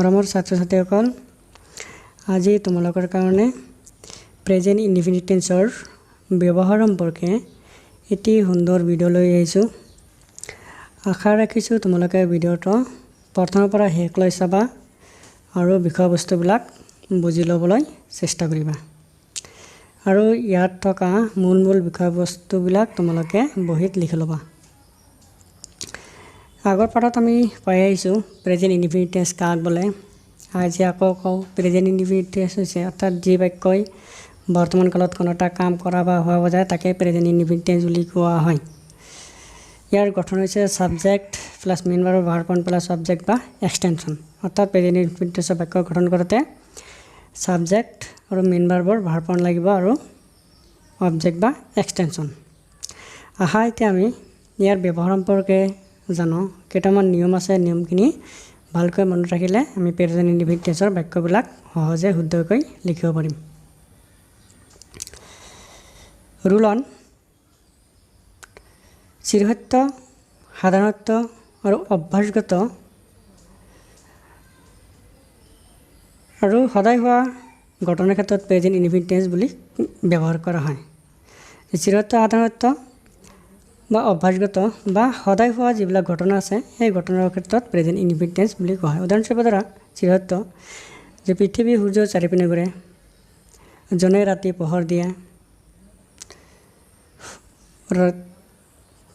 মৰমৰ ছাত্ৰ-ছাত্ৰীসকল আজি তোমালোকৰ কাৰণে প্ৰেজেন্ট ইনডিফিনিট টেন্সৰ ব্যৱহাৰ সম্পৰ্কে এটি সুন্দৰ ভিডিঅ' লৈ আহিছোঁ। আশা ৰাখিছোঁ তোমালোকে ভিডিঅ'টো প্ৰথমৰ পৰা শেষলৈ চাবা আৰু বিষয়বস্তুবিলাক বুজি ল'বলৈ চেষ্টা কৰিবা আৰু ইয়াত থকা মূল বিষয়বস্তুবিলাক তোমালোকে বহীত লিখি ল'বা। আগৰ পাঠত আমি পাই আহিছোঁ প্ৰেজেন্ট ইনডিফিনিট টেন্স কাক বোলে। আজি আকৌ কওঁ প্ৰেজেন্ট ইনডিফিনিট টেন্স হৈছে অৰ্থাৎ যি বাক্যই বৰ্তমান কালত কোনো এটা কাম কৰা বা হোৱা বুজায় তাকে প্ৰেজেন্ট ইনডিফিনিট টেন্স বুলি কোৱা হয়। ইয়াৰ গঠন হৈছে subject plus main verb verb plus object বা এক্সটেনশন। অৰ্থাৎ প্ৰেজেন্ট ইনডিফিনিট টেন্সৰ বাক্য গঠন কৰোঁতে সাবজেক্ট আৰু মেইন ভাৰ্বৰ ভাৰ্ব লাগিব আৰু অবজেক্ট বা এক্সটেনশন। এতিয়া আমি ইয়াৰ ব্যৱহাৰ সম্পৰ্কে জানো। কেইটামান নিয়ম আছে, নিয়মখিনি ভালকৈ মনত ৰাখিলে আমি প্ৰেজেন্ট ইনডিফিনিট টেন্সৰ বাক্যবিলাক সহজে শুদ্ধকৈ লিখিব পাৰিম। ৰুল অন চিৰসত্য, সাধাৰণত্ব আৰু অভ্যাসগত আৰু সদায় হোৱা ঘটনাৰ ক্ষেত্ৰত প্ৰেজেন্ট ইনডিফিনিট টেন্স বুলি ব্যৱহাৰ কৰা হয়। চিৰসত্য, সাধাৰণত্ব বা অভ্যাসগত বা সদায় হোৱা যিবিলাক ঘটনা আছে সেই ঘটনাৰ ক্ষেত্ৰত প্ৰেজেন্ট ইনডিফিনিট টেন্স বুলি কোৱা হয়। উদাহৰণস্বৰূপে ধৰা চিৰসত্য যে পৃথিৱী সূৰ্যৰ চাৰিপিনে ঘূৰে, জোনে ৰাতি পোহৰ দিয়ে,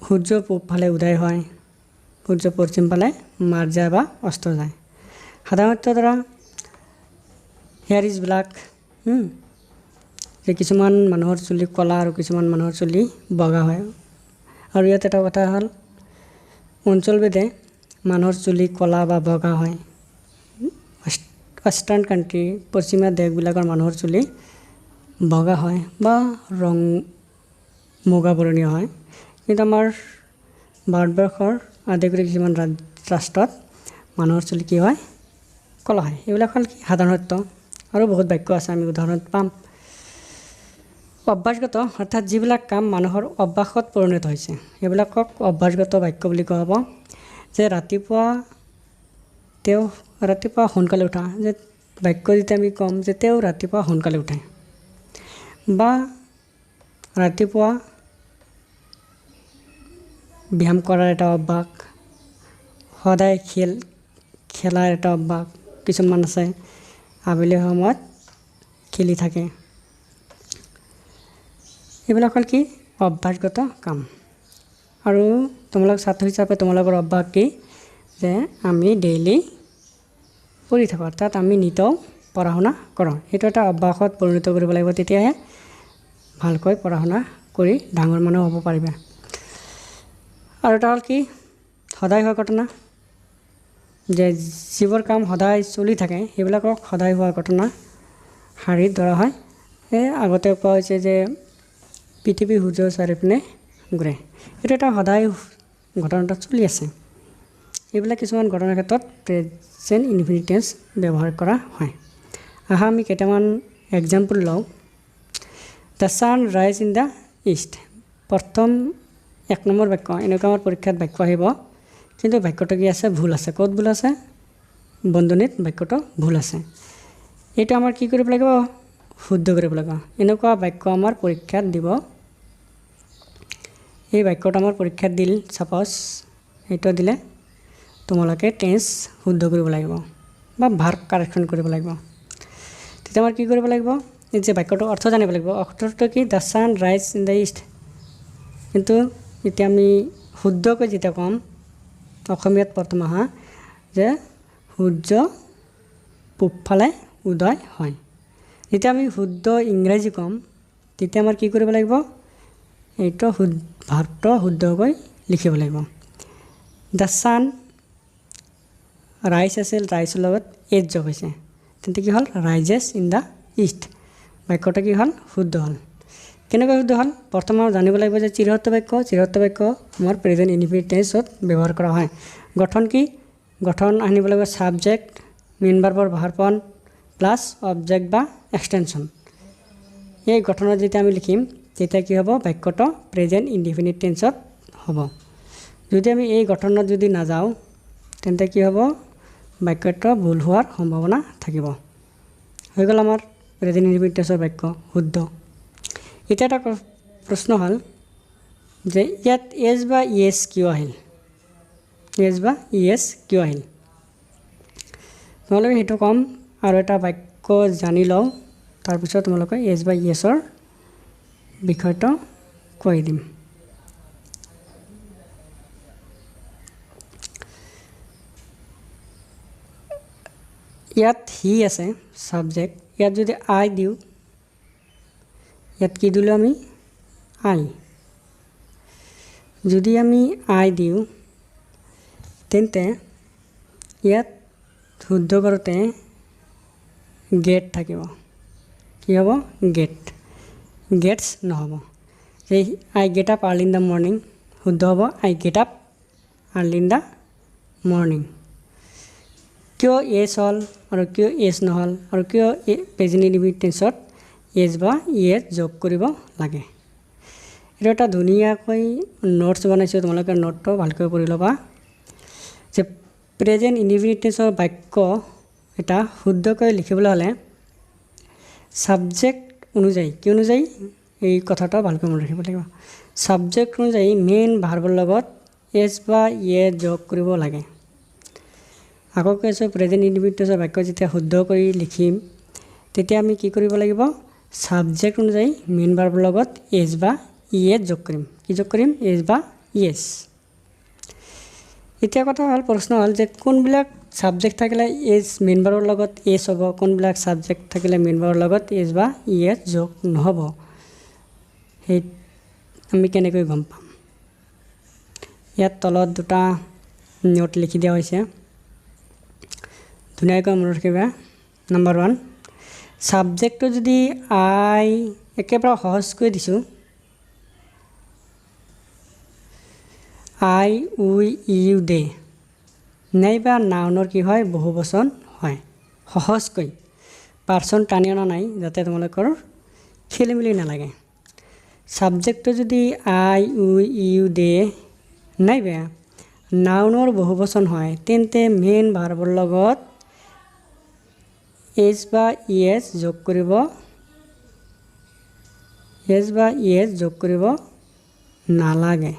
সূৰ্য পূব ফালে উদয় হয়, সূৰ্য পশ্চিম ফালে মাৰ যায় বা অস্ত যায়। সাধাৰণতে ধৰা হেয়াৰ ইজ ব্লাক, যে কিছুমান মানুহৰ চুলি ক'লা আৰু কিছুমান মানুহৰ চুলি বগা হয়। আৰু ইয়াত এটা কথা হ'ল অঞ্চলভেদে মানুহৰ চুলি ক'লা বা বগা হয়। ৱেষ্টাৰ্ণ কাণ্ট্ৰি পশ্চিমীয়া দেশবিলাকৰ মানুহৰ চুলি বগা হয় বা ৰং মুগা বৰণীয় হয়। কিন্তু আমাৰ ভাৰতবৰ্ষৰ আদি কৰি কিছুমান ৰাষ্ট্ৰত মানুহৰ চুলি কি হয়, ক'লা হয়। এইবিলাক হ'ল কি সাধাৰণত্ব। আৰু বহুত বাক্য আছে, আমি উদাহৰণ পাম। অভ্যাসগত অৰ্থাৎ যিবিলাক কাম মানুহৰ অভ্যাসত পৰিণত হৈছে সেইবিলাকক অভ্যাসগত বাক্য বুলি কোৱা হ'ব। যে ৰাতিপুৱা সোনকালে উঠা, যে বাক্য যেতিয়া আমি ক'ম যে তেওঁ ৰাতিপুৱা সোনকালে উঠে বা ৰাতিপুৱা ব্যায়াম কৰাৰ এটা অভ্যাস, সদায় খেলাৰ এটা অভ্যাস। কিছুমান আছে আবেলি সময়ত খেলি থাকে। এইবিলাক হ'ল কি অভ্যাসগত কাম। আৰু তোমালোক ছাত্ৰ হিচাপে তোমালোকৰ অভ্যাস কি যে আমি ডেইলি পঢ়ি থাকোঁ, অৰ্থাৎ আমি নিতৌ পঢ়া শুনা কৰোঁ। সেইটো এটা অভ্যাসত পৰিণত কৰিব লাগিব, তেতিয়াহে ভালকৈ পঢ়া শুনা কৰি ডাঙৰ মানুহ হ'ব পাৰিবা। আৰু এটা হ'ল কি সদায় হোৱা ঘটনা, যে যিবোৰ কাম সদায় চলি থাকে সেইবিলাকক সদায় হোৱা ঘটনা শাৰীত ধৰা হয়। আগতে কোৱা হৈছে যে পৃথিৱী সূৰ্যৰ চাৰিওপিনে ঘূৰে, এইটো এটা সদায় ঘটনা এটা চলি আছে। এইবিলাক কিছুমান ঘটনাৰ ক্ষেত্ৰত প্ৰেজেন্ট ইনডিফিনিট টেন্স ব্যৱহাৰ কৰা হয়। আমি কেইটামান এক্সাম্পল লওঁ। দ্য ছান ৰাইজ ইন দ্য ইষ্ট। প্ৰথম 1 নম্বৰ বাক্য এনেকুৱা আমাৰ পৰীক্ষাত বাক্য আহিব, কিন্তু বাক্যটো কি আছে, ভুল আছে। ক'ত ভুল আছে? বন্ধনীত বাক্যটো ভুল আছে। এইটো আমাৰ কি কৰিব লাগিব, শুদ্ধ কৰিব লাগিব। এনেকুৱা বাক্য আমাৰ পৰীক্ষাত দিব। এই বাক্যটো আমাৰ পৰীক্ষাত দিল, ছাপ'জ এইটো দিলে তোমালোকে টেন্স শুদ্ধ কৰিব লাগিব বা ভাৰ্ব কাৰেকশ্যন কৰিব লাগিব। তেতিয়া আমাৰ কি কৰিব লাগিব, এই যে বাক্যটোৰ অৰ্থ জানিব লাগিব। অৰ্থটো কি, দ্য ছান ৰাইজ ইন দ্য ইষ্ট। কিন্তু এতিয়া আমি শুদ্ধকৈ যেতিয়া ক'ম অসমীয়াত প্ৰথম আহা যে সূৰ্য পূব ফালে উদয় হয়। যেতিয়া আমি শুদ্ধ ইংৰাজী ক'ম তেতিয়া আমাৰ কি কৰিব লাগিব, এইটো ভাৰ্বটো শুদ্ধকৈ লিখিব লাগিব। দ্য ছান ৰাইজ আছিল, ৰাইজৰ লগত এজ যোগ হৈছে, তেন্তে কি হ'ল ৰাইজেছ ইন দ্য ইষ্ট। বাক্যটো কি হ'ল, শুদ্ধ হ'ল। কেনেকৈ শুদ্ধ হ'ল, প্ৰথম আমাৰ জানিব লাগিব যে চিৰসত্য বাক্য আমাৰ প্ৰেজেন্ট ইনডিফিনিট টেন্সত ব্যৱহাৰ কৰা হয়। গঠন কি, গঠন আনিব লাগিব সাবজেক্ট মেইন ভাৰ্বৰ ভাৰ্ব প্লাছ অবজেক্ট বা এক্সটেনশন। এই গঠনত যেতিয়া আমি লিখিম তেতিয়া কি হ'ব, বাক্যটো প্ৰেজেন্ট ইনডিফিনিট টেন্সত হ'ব। যদি আমি এই গঠনত যদি নাযাওঁ তেন্তে কি হ'ব, বাক্যটো ভুল হোৱাৰ সম্ভাৱনা থাকিব। হৈ গ'ল আমাৰ প্ৰেজেণ্ট ইনডিফিনিট টেন্সৰ বাক্য শুদ্ধ। এতিয়া এটা প্ৰশ্ন হ'ল যে ইয়াত এছ বা ইয়েছ কিয় আহিল, এছ বা ইয়েছ কিয় আহিল? তোমালোকে সেইটো ক'ম আৰু এটা বাক্য জানি লওঁ, তাৰপিছত তোমালোকে এছ বা ইয়েছৰ বিষয়টো কৈ দিম। ইয়াত হি আছে ছাবজেক্ট, ইয়াত যদি আই দিওঁ, ইয়াত কি দিলোঁ আমি আই। যদি আমি আই দিওঁ তেন্তে ইয়াত শুদ্ধ কৰোঁতে গেট থাকিব। কি হ'ব? গেট, গেটছ নহ'ব। এই I get up early in the morning শুদ্ধ হ'ব I get up early in the morning. কিয় এছ হ'ল আৰু কিয় এছ নহ'ল আৰু কিয় প্ৰেজেণ্ট ইনডিফিনিট টেন্সত এছ বা ইয়েছ যোগ কৰিব লাগে? এইটো এটা ধুনীয়াকৈ নোটছ বনাইছোঁ, তোমালোকে নোটটো ভালকৈ পঢ়ি ল'বা যে প্ৰেজেণ্ট ইনডিফিনিট টেন্সৰ বাক্য এটা শুদ্ধকৈ লিখিবলৈ হ'লে ছাবজেক্ট অনুযায়ী, কি অনুযায়ী? এই কথাটো ভালকৈ মনত ৰাখিব লাগিব। ছাবজেক্ট অনুযায়ী মেইন ভাৰ্বৰ লগত এছ বা ইয়েছ যোগ কৰিব লাগে। আকৌ কৈছোঁ প্ৰেজেণ্ট ইনডিফিনিট টেন্সৰ বাক্য যেতিয়া শুদ্ধ কৰি লিখিম তেতিয়া আমি কি কৰিব লাগিব? ছাবজেক্ট অনুযায়ী মেইন ভাৰ্বৰ লগত এছ বা ইয়েছ যোগ কৰিম। কি যোগ কৰিম? এছ বা ইয়েছ। এতিয়া কথা হ'ল, প্ৰশ্ন হ'ল যে কোনবিলাক ছাবজেক্ট থাকিলে এছ মেইন ভাৰ্বৰ লগত এছ হ'ব, কোনবিলাক ছাবজেক্ট থাকিলে মেইন ভাৰ্বৰ লগত এছ বা ইয়েছ যোগ নহ'ব, সেই আমি কেনেকৈ গম পাম? ইয়াত তলত দুটা নোট লিখি দিয়া হৈছে, ধুনীয়াকৈ মনত ৰাখিবা। নম্বৰ 1, ছাবজেক্টটো যদি আই, একেবাৰে সহজকৈ দিছোঁ, আই উই ইউ দে, নাইবা নাউনৰ কি হয়? বহুবচন হয়। সহজকৈ পাৰ্চন টানি অনা নাই যাতে তোমালোকৰ খেলি মেলি নালাগে। ছাবজেক্টটো যদি আই উই ইউ দে নাইবা নাউনৰ বহুবচন হয় তেন্তে মেইন ভাৰ্বৰ লগত এছ বা ইয়েছ যোগ কৰিব, এছ বা ইয়েছ যোগ কৰিব নালাগে।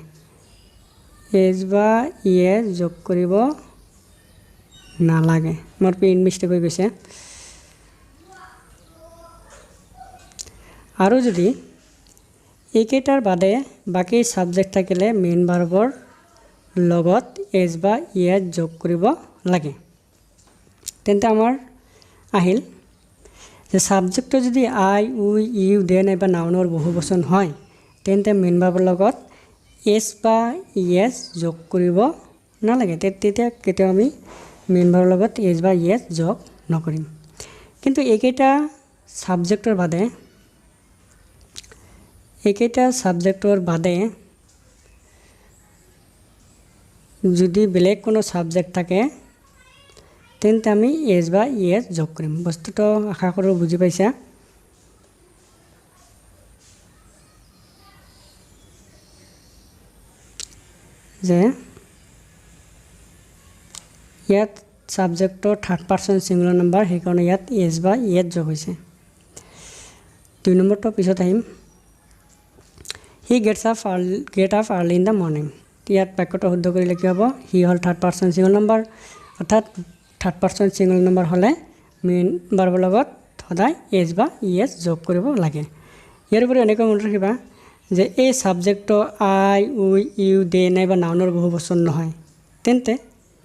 এছ বা ইয়েছ যোগ কৰিব নালাগে। মোৰ পেইন মিষ্টেক হৈ গৈছে। আৰু যদি এইকেইটাৰ বাদে বাকী ছাবজেক্ট থাকিলে মেইন ভাৰ্বৰ লগত এছ বা ইয়েছ যোগ কৰিব লাগে। তেন্তে আমাৰ আহিল যে ছাবজেক্টটো যদি আই উই ইউ দে নাইবা নাউনৰ বহুবচন হয় তেন্তে মেইন ভাৰ্বৰ লগত এছ বা ইয়েছ যোগ কৰিব নালাগে। তেতিয়া কেতিয়াও আমি মেইন ভাৰ্বৰ লগত এছ বা ইয়েছ যোগ নকৰিম। কিন্তু এইকেইটা ছাবজেক্টৰ বাদে যদি বেলেগ কোনো ছাবজেক্ট থাকে তেন্তে আমি এছ বা ইয়েছ যোগ কৰিম। বস্তুটো আশা কৰোঁ বুজি পাইছা। যে ইয়াত ছাবজেক্টৰ থাৰ্ড পাৰ্চন ছিংগুলাৰ নাম্বাৰ, সেইকাৰণে ইয়াত এছ বা ইয়েছ যোগ হৈছে। 2 নম্বৰটো পিছত আহিম। He get up early in the morning. ইয়াত বাক্যটো শুদ্ধ কৰিলে কি হ'ব? হি হ'ল থাৰ্ড পাৰ্চন ছিংগুলাৰ নাম্বাৰ, অৰ্থাৎ থাৰ্ড পাৰ্চন ছিংগুলাৰ নাম্বাৰ হ'লে মেইন ভাৰ্বৰ লগত সদায় এছ বা ইয়েছ যোগ কৰিব লাগে। ইয়াৰ উপৰি এনেকৈ মনত ৰাখিবা যে এই ছাবজেক্টটো আই উই ইউ দে নাইবা নাউনৰ বহুবচন নহয় তেন্তে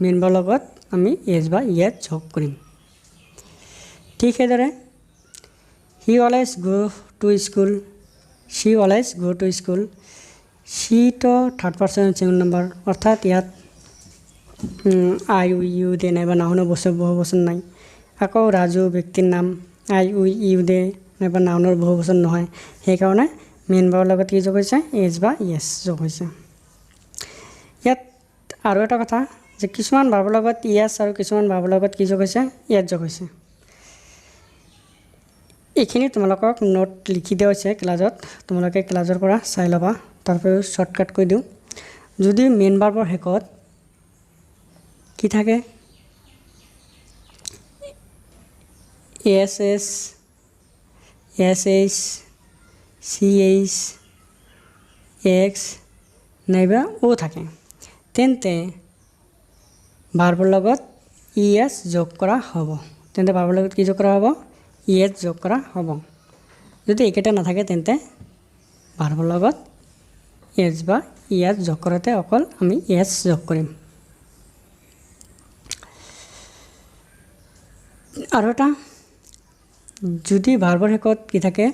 মেইন ভাৰ্বৰ লগত আমি এছ বা ইয়েছ যোগ কৰিম। ঠিক সেইদৰে he always go to school, she always go to school, শ্বীটো থাৰ্ড পাৰ্চন ছিংগুলাৰ নাম্বাৰ, অৰ্থাৎ ইয়াত আই উই ইউ দে নাইবা নাউনৰ বহুবচন নাই। আকৌ ৰাজু ব্যক্তিৰ নাম, আই উই ইউ দে নাইবা নাউনৰ বহুবচন নহয়, সেইকাৰণে মেইন ভাৰ্বৰ লগত কি যোগ হৈছে? এছ বা ইয়েছ যোগ হৈছে। ইয়াত আৰু এটা কথা যে কিছুমান ভাৰ্বৰ লগত ইয়েছ আৰু কিছুমান ভাৰ্বৰ লগত কি যোগ হৈছে? ইয়েছ যোগ হৈছে। এইখিনি তোমালোকক নোট লিখি দিয়া হৈছে ক্লাছত, তোমালোকে ক্লাছৰ পৰা চাই ল'বা। তাৰপৰা শ্বৰ্টকাট কৈ দিওঁ, যদি মেইন ভাৰ্বৰ শেষত কি থাকে? S S S H C H x নাইবা অ' থাকে, তেন্তে ভাৰ্বৰ লগত ই এছ যোগ কৰা হ'ব। তেন্তে ভাৰ্বৰ লগত কি যোগ কৰা হ'ব? ই এছ যোগ কৰা হ'ব। যদি একেটা নাথাকে তেন্তে ভাৰ্বৰ লগত এছ বা ই এছ যোগ কৰোঁতে অকল আমি এছ যোগ কৰিম। আৰু এটা, যদি ভাৰ্বৰ শেষত কি থাকে?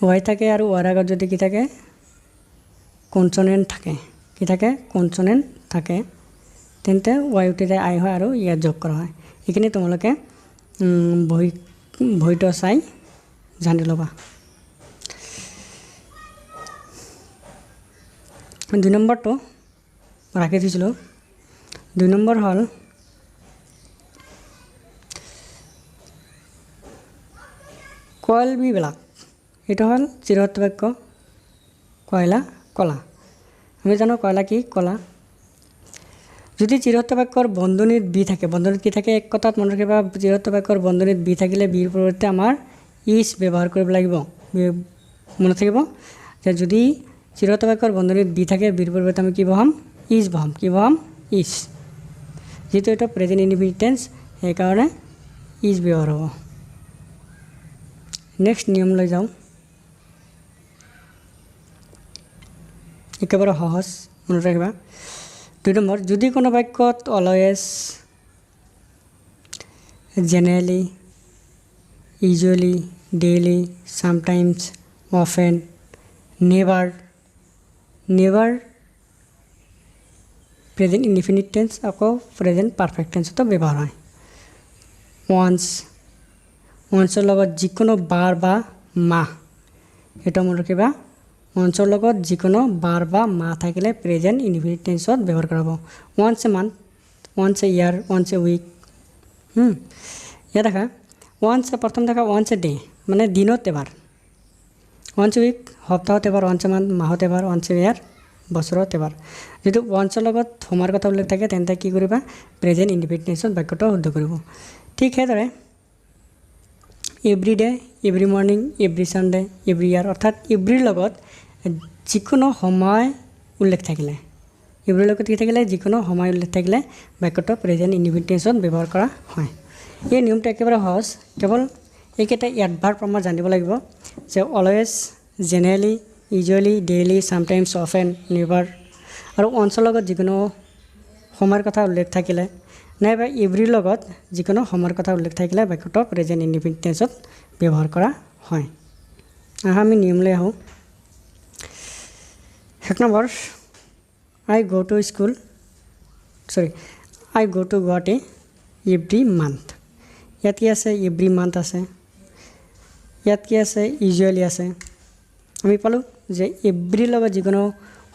ৱাই থাকে আৰু ৱাইৰ আগত যদি কি থাকে? কনচনেণ্ট থাকে। কি থাকে? কনচনেণ্ট থাকে, তেন্তে ৱাই উঠি যায় আই হয় আৰু ইয়াত যোগ কৰা হয়। এইখিনি তোমালোকে বহীটো চাই জানি ল'বা। 2 নম্বৰটো ৰাখি থৈছিলোঁ। 2 নম্বৰ হ'ল কইলবিলাক। এইটো হ'ল চিৰহস্ত বাক্য। কয়লা কলা। আমি জানো কয়লা কি? কলা। যদি চিৰহস্ত বাক্যৰ বন্ধনীত বি থাকে, বন্ধনীত কি থাকে? এক কথাত মনত ৰাখিবা, চিৰহস্ত বাক্যৰ বন্ধনীত বি থাকিলে বিৰ পৰিৱৰ্তে আমাৰ ইজ ব্যৱহাৰ কৰিব লাগিব। মনত থাকিব যে যদি চিৰহস্ত বাক্যৰ বন্ধনীত বি থাকে, বিৰ পৰিৱৰ্তে আমি কি বহাম? ইজ বহাম। কি বহাম? ইজ। যিহেতু এইটো প্ৰেজেণ্ট ইনডিফিনিট টেন্স, সেইকাৰণে ইজ ব্যৱহাৰ হ'ব। নেক্সট নিয়মলৈ যাওঁ। একেবাৰে সহজ, মনত ৰাখিবা। 2 নম্বৰ, যদি কোনো বাক্যত always, generally, usually, daily, চামটাইমছ, often, never present indefinite tense আকৌ প্ৰেজেণ্ট পাৰফেক্ট টেন্সতো ব্যৱহাৰ হয়। ওৱান্সৰ লগত যিকোনো বাৰ বা মাহ, সেইটো মনত ৰাখিবা। ওৱান্সৰ লগত যিকোনো বাৰ বা মাহ থাকিলে প্ৰেজেণ্ট ইনডিফিনিট টেন্সত ব্যৱহাৰ কৰা হ'ব। Once a month, once a year, once a week. ইয়াত দেখা প্ৰথম দেখা ওৱান্স এ ডে, মানে দিনত এবাৰ। ওৱান্স এ উইক সপ্তাহত এবাৰ, ওৱান্স এ মান্থ মাহত এবাৰ, ওৱান্স এ ইয়াৰ বছৰত এবাৰ। যদি ওৱান্সৰ লগত সময়ৰ কথা উল্লেখ থাকে তেন্তে কি কৰিবা? প্ৰেজেণ্ট ইনডিফিনিট টেন্সত বাক্যটো শুদ্ধ কৰিব। ঠিক সেইদৰে every day, every morning, every Sunday, every year, অৰ্থাৎ এভৰিৰ লগত যিকোনো সময় উল্লেখ থাকিলে, এভৰিৰ লগত কি থাকিলে? যিকোনো সময় উল্লেখ থাকিলে বাক্যটো প্ৰেজেণ্ট ইনডিফিনিট টেন্সত ব্যৱহাৰ কৰা হয়। এই নিয়মটো একেবাৰে সহজ, কেৱল এইকেইটা এডভাৰ্ব আমাৰ জানিব লাগিব যে always, generally, usually, daily, চামটাইমছ, often, never আৰু ওৱান্সৰ লগত যিকোনো সময়ৰ কথা উল্লেখ থাকিলে নাইবা এভৰিৰ লগত যিকোনো সময়ৰ কথা উল্লেখ থাকিলে বাক্যটো প্ৰেজেণ্ট ইনডিফিনিট টেন্সত ব্যৱহাৰ কৰা হয়। আমি নিয়মলৈ আহোঁ। 1 নম্বৰ, আই গ' টু গুৱাহাটী এভৰি মান্থ। ইয়াত কি আছে? এভৰি মান্থ আছে। ইয়াত কি আছে? ইউজুৱেলি আছে। আমি পালোঁ যে এভৰিৰ লগত যিকোনো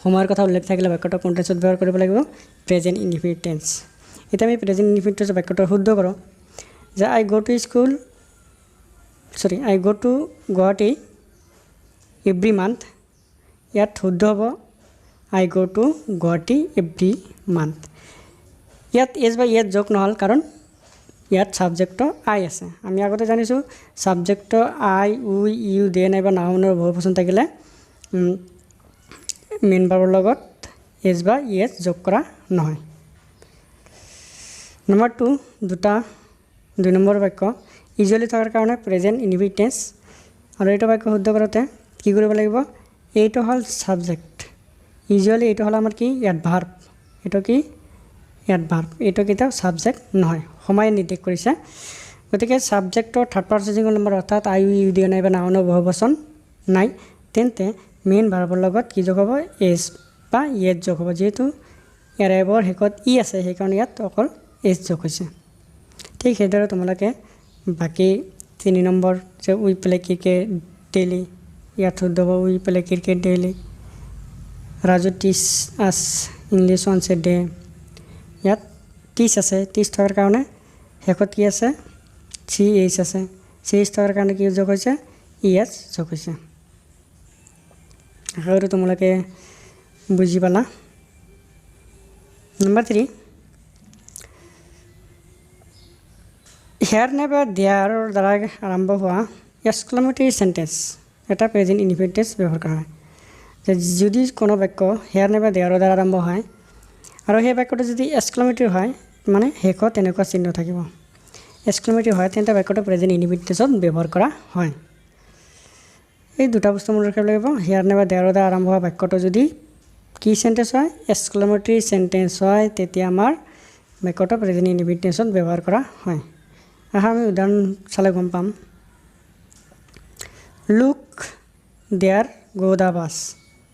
সময়ৰ কথা উল্লেখ থাকিলে বাক্যটো কোন টেন্সত ব্যৱহাৰ কৰিব লাগিব? Present indefinite tense. এতিয়া আমি প্ৰেজেণ্ট ইনডিফিনিট টেন্সৰ বাক্যটো শুদ্ধ কৰোঁ যে আই গ' টু গুৱাহাটী এভৰি মান্থ। ইয়াত শুদ্ধ হ'ব আই গ' টু গুৱাহাটী এভৰি মান্থ। ইয়াত এছ বা ইয়াত যোগ নহ'ল, কাৰণ ইয়াত ছাবজেক্টৰ আই আছে। আমি আগতে জানিছোঁ ছাবজেক্টৰ আই, উই, ইউ, দে নাইবা নাউনৰ বহুবচন থাকিলে মেইন ভাৰ্বৰ লগত এছ বা ইএছ যোগ কৰা নহয়। নম্বৰ 2, 2 নম্বৰ বাক্য ইউজুৱেলি থকাৰ কাৰণে প্ৰেজেণ্ট ইনডিফিনিট টেন্স। আৰু এইটো বাক্য শুদ্ধ কৰোঁতে কি কৰিব লাগিব? এইটো হ'ল ছাবজেক্ট, ইউজুৱেলি এইটো হ'ল আমাৰ কি? এডভাৰ্ব। এইটো কি? এডভাৰ্ব। এইটো কেতিয়াও ছাবজেক্ট নহয়, সময় নিৰ্দেশ কৰিছে। গতিকে ছাবজেক্টৰ থাৰ্ড পাৰ্চন ছিংগুলাৰ নম্বৰ অৰ্থাৎ আই, ইউ, দে নাইবা নাউনৰ বহুবচন নাই, তেন্তে মেইন ভাৰ্বৰ লগত কি যোগ হ'ব? এছ বা ইএছ যোগ হ'ব। যিহেতু এৰাইবৰ শেষত ই আছে সেইকাৰণে ইয়াত অকল এছ যোগ হৈছে। ঠিক সেইদৰে তোমালোকে বাকী 3 নম্বৰ যে উই প্লে ক্ৰিকেট ডেইলি, ইয়াত শুদ্ধ হ'ব উই প্লে ক্ৰিকেট ডেইলি। ৰাজু টিচ আছ ইংলিছ ওৱান্স এ ডে। ইয়াত টিচ আছে, টিচ থকাৰ কাৰণে শেষত কি আছে? চি এইচ আছে। চি এইচ থকাৰ কাৰণে কি যোগ হৈছে? ই এছ যোগ হৈছে। আশা কৰোঁ তোমালোকে বুজি পালা। নম্বৰ 3, হেয়াৰ নাইবা দেয়াৰৰ দ্বাৰা আৰম্ভ হোৱা এক্সক্লেমেটৰী চেণ্টেন্স এটা প্ৰেজেণ্ট ইনডিফিনিট টেন্স ব্যৱহাৰ কৰা হয়। যে যদি কোনো বাক্য হেয়াৰ নাইবা দেয়াৰৰ দ্বাৰা আৰম্ভ হয় আৰু সেই বাক্যটো যদি এক্সক্লেমেটৰী হয় মানে শেষত তেনেকুৱা চিহ্ন থাকিব, এক্সক্লেমেটৰী হয় তেন্তে বাক্যটো প্ৰেজেণ্ট ইনডিফিনিট টেন্সত ব্যৱহাৰ কৰা হয়। এই দুটা বস্তু মনত ৰাখিব লাগিব। হেয়াৰ নাইবা দেয়াৰৰ দ্বাৰা আৰম্ভ হোৱা বাক্যটো যদি কি চেণ্টেন্স হয়, এক্সক্লেমেটৰী চেণ্টেন্স হয়, তেতিয়া আমাৰ বাক্যটো প্ৰেজেণ্ট ইনডিফিনিট টেন্সত ব্যৱহাৰ কৰা হয়। আমি উদাহৰণ চালে গম পাম। Look there go the bus,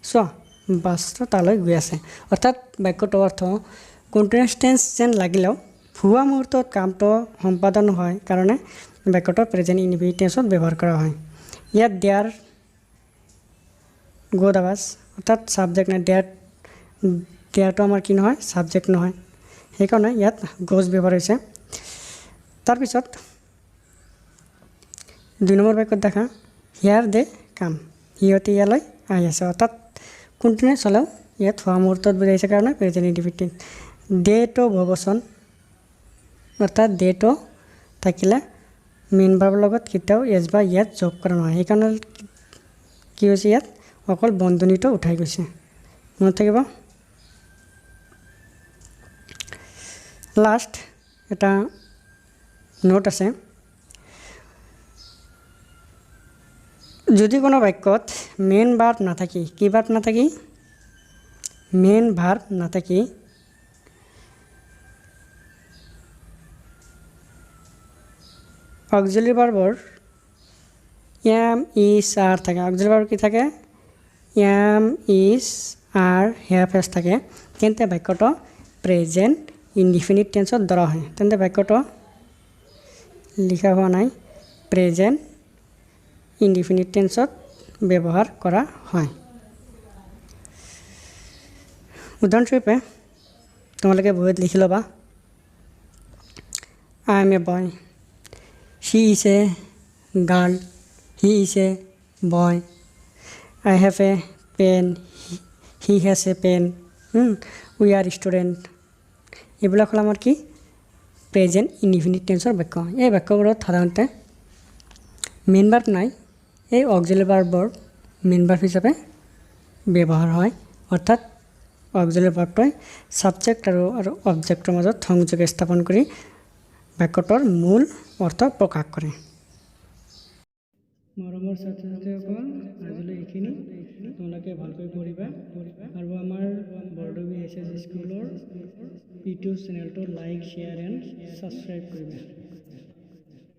চোৱা বাছটো তালৈ গৈ আছে। অৰ্থাৎ বাক্যটোৰ অৰ্থ কণ্টিনিউৱাছ টেন্স যেন লাগিলেও হোৱা মুহূৰ্তত কামটো সম্পাদন হয় কাৰণে বাক্যটো প্ৰেজেণ্ট ইনডিফিনিট টেন্সত ব্যৱহাৰ কৰা হয়। ইয়াত দেয়াৰ গো দ্য বাছ অৰ্থাৎ ছাবজেক্ট নাই, দেয়াৰটো আমাৰ কি নহয়, ছাবজেক্ট নহয়, সেইকাৰণে ইয়াত গোজ ব্যৱহাৰ হৈছে। তাৰপিছত 2 নম্বৰ বাক্যত দেখা হিয়াৰ দে কাম, সিহঁতে ইয়ালৈ আহি আছে। অৰ্থাৎ কণ্টিনিউৱাছ হ'লেও ইয়াত হোৱা মুহূৰ্তত বুজাইছে কাৰণে প্ৰেজেণ্ট ইনডিফিনিট। দেটো বহুবচন অৰ্থাৎ দেটো থাকিলে মেইন ভাৰ্বৰ লগত কেতিয়াও এছ বা ইয়াত যোগ কৰা নহয়, সেইকাৰণে কি হৈছে ইয়াত অকল বন্ধনীটো উঠাই গৈছে, মনত থাকিব। লাষ্ট এটা নোট আছে। যদি কোনো বাক্যত মেইন ভাৰ্ব নাথাকি, কি ভাৰ্ব নাথাকি, মেইন ভাৰ্ব নাথাকি অক্সিলাৰী ভাৰ্বৰ এম ইজ আৰ থাকে, অক্সিলাৰী ভাৰ্ব কি থাকে, am is are have has থাকে, তেন্তে বাক্যটো প্ৰেজেণ্ট ইনডিফিনিট টেন্সত ধৰা হয়। তেন্তে বাক্যটো লিখা হোৱা নাই, প্ৰেজেণ্ট ইনডিফিনিট টেন্সত ব্যৱহাৰ কৰা হয়। উদাহৰণস্বৰূপে তোমালোকে বহীত লিখি ল'বা। I am a boy, she is a girl, he is a boy, I have a pen, he has a pen, we are student. এইবিলাক হ'ল আমাৰ কি প্ৰেজেণ্ট ইনডিফিনিট টেন্সৰ বাক্য। এই বাক্যবোৰত সাধাৰণতে মেইন ভাৰ্ব নাই, এই অক্সিলাৰী ভাৰ্বৰ মেইন ভাৰ্ব হিচাপে ব্যৱহাৰ হয়। অৰ্থাৎ অক্সিলাৰী ভাৰ্বটোৱে ছাবজেক্ট আৰু অবজেক্টৰ মাজত সংযোগ স্থাপন কৰি বাক্যটোৰ মূল অৰ্থ প্ৰকাশ কৰে। মৰমৰ ছাত্ৰ ছাত্ৰীসকল, আজিলৈ এইখিনি। তোমালোকে ভালকৈ পঢ়িবা আৰু আমাৰ বৰদবী এছ এছ স্কুলৰ ইউটিউব চেনেলটো লাইক, শ্বেয়াৰ এণ্ড ছাবস্ক্ৰাইব কৰিবা।